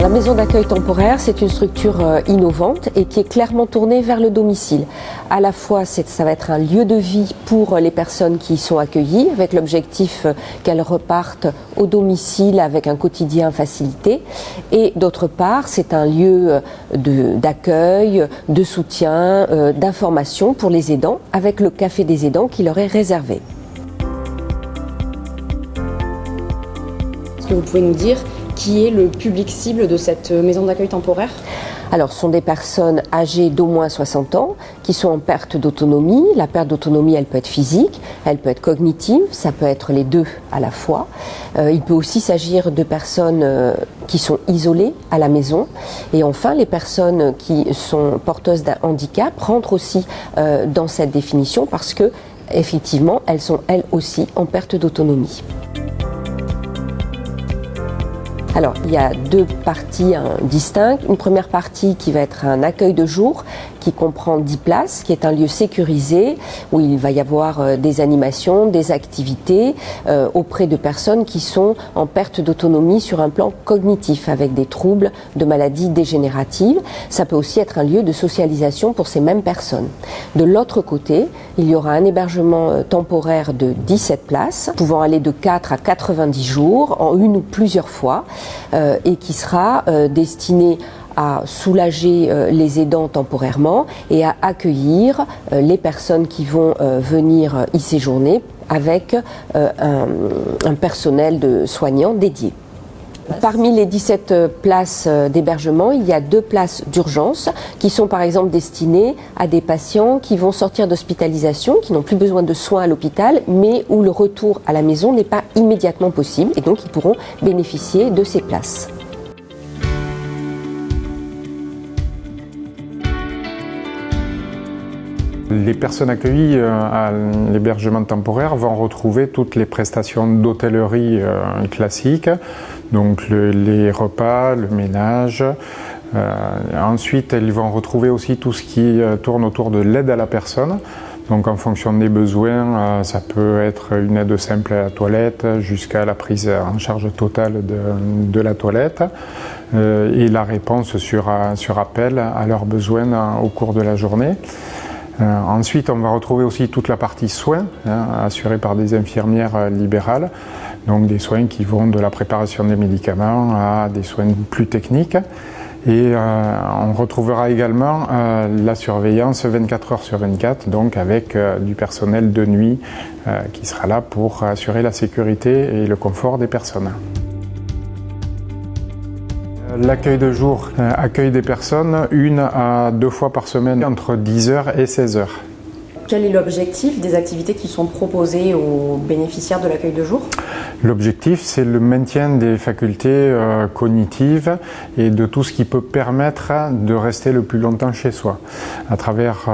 La maison d'accueil temporaire, c'est une structure innovante et qui est clairement tournée vers le domicile. À la fois, ça va être un lieu de vie pour les personnes qui y sont accueillies, avec l'objectif qu'elles repartent au domicile avec un quotidien facilité. Et d'autre part, c'est un lieu d'accueil, de soutien, d'information pour les aidants, avec le café des aidants qui leur est réservé. Est-ce que vous pouvez nous dire qui est le public cible de cette maison d'accueil temporaire ? Alors, ce sont des personnes âgées d'au moins 60 ans qui sont en perte d'autonomie. La perte d'autonomie, elle peut être physique, elle peut être cognitive, ça peut être les deux à la fois. Il peut aussi s'agir de personnes qui sont isolées à la maison. Et enfin, les personnes qui sont porteuses d'un handicap rentrent aussi dans cette définition parce que, effectivement, elles sont elles aussi en perte d'autonomie. Alors, il y a deux parties distinctes. Une première partie qui va être un accueil de jour qui comprend 10 places, qui est un lieu sécurisé où il va y avoir des animations, des activités auprès de personnes qui sont en perte d'autonomie sur un plan cognitif avec des troubles de maladies dégénératives. Ça peut aussi être un lieu de socialisation pour ces mêmes personnes. De l'autre côté, il y aura un hébergement temporaire de 17 places, pouvant aller de 4 à 90 jours, en une ou plusieurs fois, et qui sera destiné à soulager les aidants temporairement et à accueillir les personnes qui vont venir y séjourner avec un personnel de soignants dédié. Parmi les 17 places d'hébergement, il y a 2 places d'urgence qui sont par exemple destinées à des patients qui vont sortir d'hospitalisation, qui n'ont plus besoin de soins à l'hôpital, mais où le retour à la maison n'est pas immédiatement possible et donc ils pourront bénéficier de ces places. Les personnes accueillies à l'hébergement temporaire vont retrouver toutes les prestations d'hôtellerie classiques, donc les repas, le ménage. Ensuite, elles vont retrouver aussi tout ce qui tourne autour de l'aide à la personne. Donc en fonction des besoins, ça peut être une aide simple à la toilette jusqu'à la prise en charge totale de la toilette et la réponse sur appel à leurs besoins au cours de la journée. Ensuite, on va retrouver aussi toute la partie soins, assurée par des infirmières libérales, donc des soins qui vont de la préparation des médicaments à des soins plus techniques. Et on retrouvera également la surveillance 24 heures sur 24, donc avec du personnel de nuit qui sera là pour assurer la sécurité et le confort des personnes. L'accueil de jour accueille des personnes 1 à 2 fois par semaine entre 10h et 16h. Quel est l'objectif des activités qui sont proposées aux bénéficiaires de l'accueil de jour ? L'objectif, c'est le maintien des facultés cognitives et de tout ce qui peut permettre de rester le plus longtemps chez soi, à travers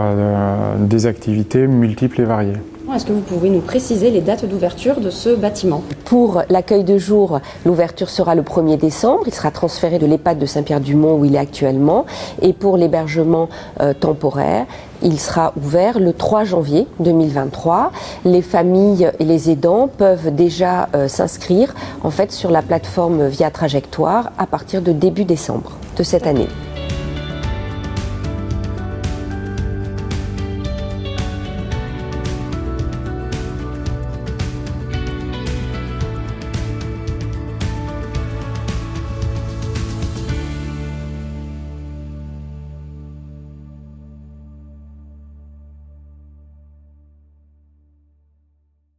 des activités multiples et variées. Est-ce que vous pouvez nous préciser les dates d'ouverture de ce bâtiment ? Pour l'accueil de jour, l'ouverture sera le 1er décembre. Il sera transféré de l'EHPAD de Saint-Pierre-du-Mont où il est actuellement. Et pour l'hébergement temporaire, il sera ouvert le 3 janvier 2023. Les familles et les aidants peuvent déjà s'inscrire en fait, sur la plateforme Via Trajectoire à partir de début décembre de cette année.